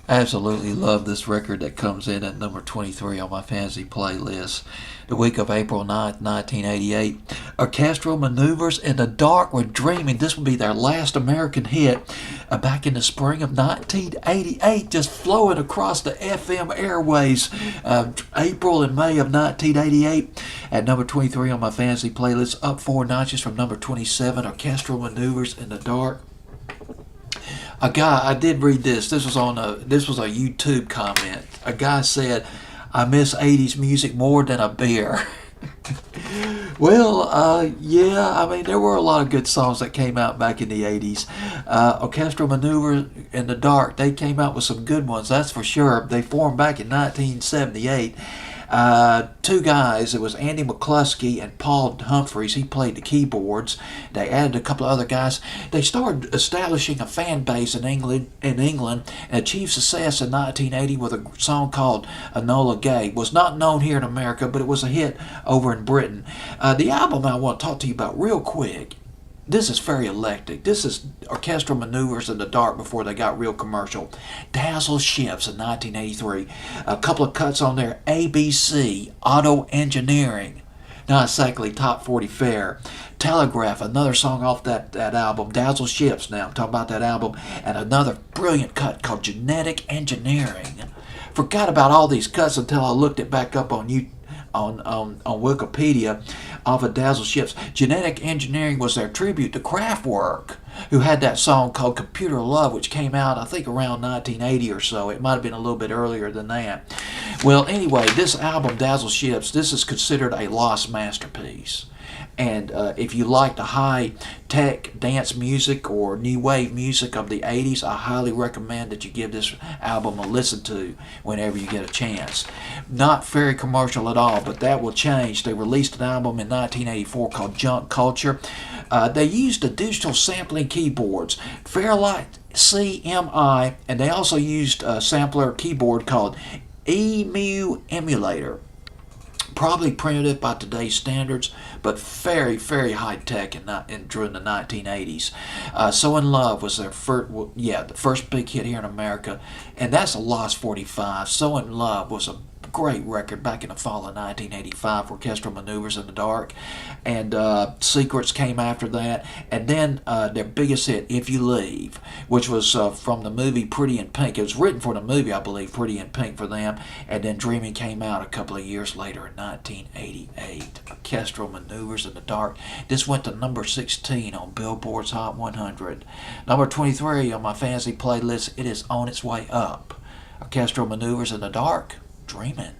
Absolutely love this record that comes in at number 23 on my fantasy playlist. The week of April 9th, 1988. Orchestral Manoeuvres in the Dark with Dreaming. This would be their last American hit back in the spring of 1988, just flowing across the FM airways. April and May of 1988. At number 23 on my fantasy playlist, up 4 notches from number 27, Orchestral Manoeuvres in the Dark. A guy, I did read this. This was a YouTube comment. A guy said, "I miss '80s music more than a beer." Well, yeah. I mean, there were a lot of good songs that came out back in the '80s. Orchestral Maneuver in the Dark. They came out with some good ones, that's for sure. They formed back in 1978. Two guys. It was Andy McCluskey and Paul Humphreys. He played the keyboards. They added a couple of other guys. They started establishing a fan base in England, and achieved success in 1980 with a song called Enola Gay. Was not known here in America, but it was a hit over in Britain. The album I want to talk to you about real quick. This is very eclectic. This is Orchestral Manoeuvres in the Dark before they got real commercial. Dazzle Ships in 1983. A couple of cuts on there. ABC, Auto Engineering. Not exactly top 40 fare. Telegraph, another song off that album. Dazzle Ships now, I'm talking about that album. And another brilliant cut called Genetic Engineering. Forgot about all these cuts until I looked it back up on YouTube. On Wikipedia off of Dazzle Ships. Genetic Engineering was their tribute to Kraftwerk, who had that song called Computer Love, which came out, I think, around 1980 or so. It might have been a little bit earlier than that. Well, anyway, this album, Dazzle Ships, this is considered a lost masterpiece. And if you like the high-tech dance music or new wave music of the 80s, I highly recommend that you give this album a listen to whenever you get a chance. Not very commercial at all, but that will change. They released an album in 1984 called Junk Culture. They used the digital sampling keyboards, Fairlight CMI, and they also used a sampler keyboard called EMU Emulator. Probably primitive by today's standards, but very, very high tech during the 1980s. So in Love was their the first big hit here in America, and that's a lost 45. So in Love was a great record back in the fall of 1985. Orchestral Manoeuvres in the Dark, and Secrets came after that, and then their biggest hit, If You Leave, which was from the movie Pretty in Pink. It was written for the movie, I believe, Pretty in Pink for them, and then Dreaming came out a couple of years later in 1988. Orchestral Manoeuvres in the Dark. This went to number 16 on Billboard's Hot 100. Number 23 on my fantasy playlist. It is on its way up. Orchestral Manoeuvres in the Dark. Dreaming.